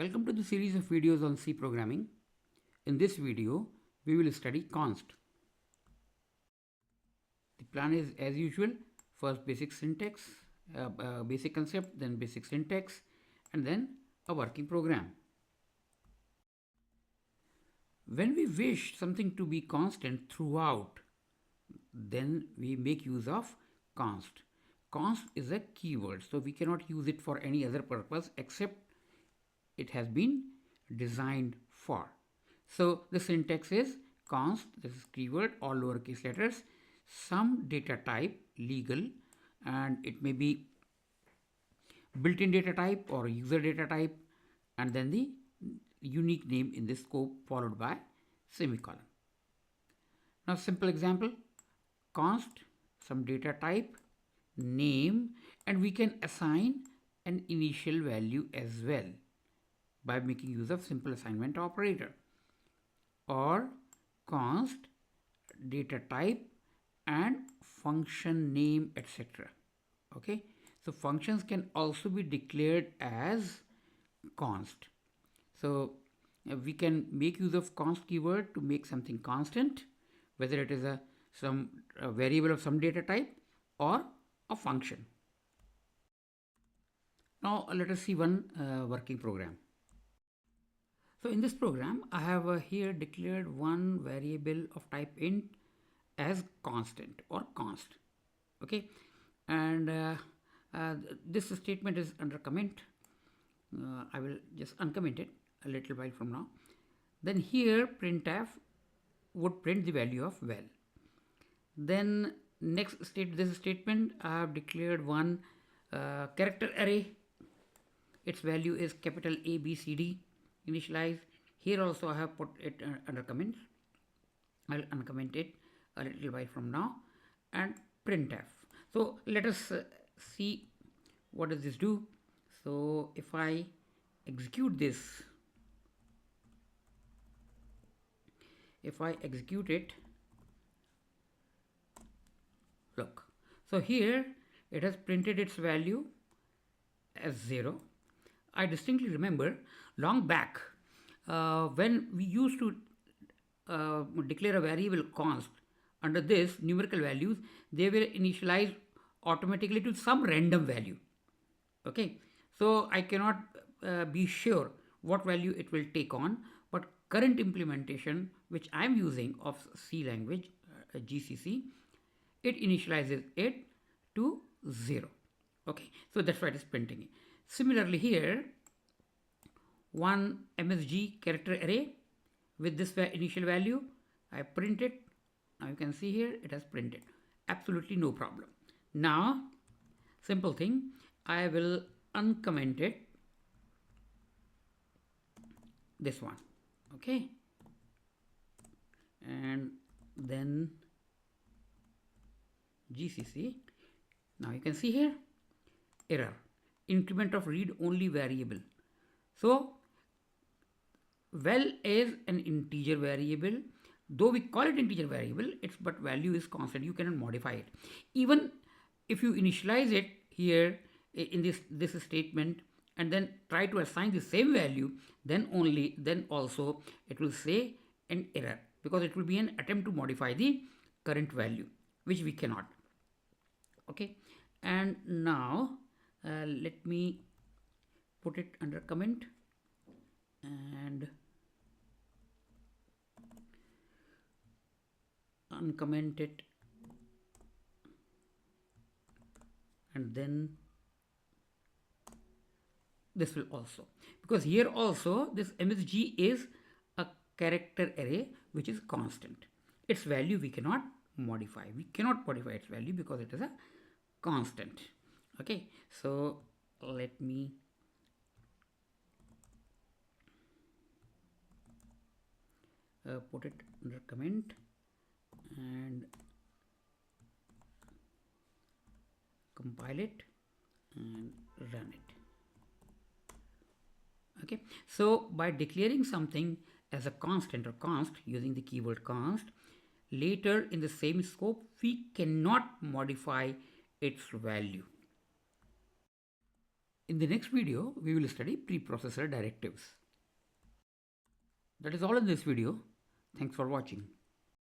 Welcome to the series of videos on C programming. In this video, we will study const. The plan is as usual, first basic syntax, basic concept, then basic syntax, and then a working program. When we wish something to be constant throughout, then we make use of const. Const is a keyword, so we cannot use it for any other purpose except it has been designed for. So the syntax is const, this is keyword, all lowercase letters, some data type, legal, and it may be built-in data type or user data type, and then the unique name in the scope followed by semicolon. Now simple example, const, some data type, name, and we can assign an initial value as well by making use of simple assignment operator, or const data type and function name, etc. Okay, so functions can also be declared as const. So we can make use of const keyword to make something constant, whether it is some variable of some data type or a function. Now let us see one working program. So in this program, I have here declared one variable of type int as constant or const. Okay, and this statement is under comment. I will just uncomment it a little while from now. Then here printf would print the value of val. Then next this statement, I have declared one character array. Its value is capital A, B, C, D. Initialize. Here also I have put it under comments. I'll uncomment it a little while from now, and printf. So let us see what does this do. So if I execute this, if I execute it, look, so here it has printed its value as 0. I distinctly remember long back when we used to declare a variable const, under this numerical values, they were initialized automatically to some random value. Okay, so I cannot be sure what value it will take on, but current implementation which I am using of C language, GCC, it initializes it to 0. Okay, so that's why it is printing it. Similarly here, one MSG character array with this initial value, I print it. Now you can see here it has printed. Absolutely no problem. Now, simple thing, I will uncomment it, this one. Okay, and then GCC. Now you can see here error, increment of read only variable. So val is an integer variable. Though we call it integer variable, its but value is constant. You cannot modify it. Even if you initialize it here in this statement and then try to assign the same value, then also it will say an error, because it will be an attempt to modify the current value, which we cannot. Okay, and now let me put it under comment and uncomment it, and then this will also, because here also this MSG is a character array which is constant. Its value we cannot modify. We cannot modify its value because it is a constant. Okay, so let me put it under comment and compile it and run it. Okay, so by declaring something as a constant or const using the keyword const, later in the same scope we cannot modify its value. In the next video, we will study preprocessor directives. That is all in this video. Thanks for watching.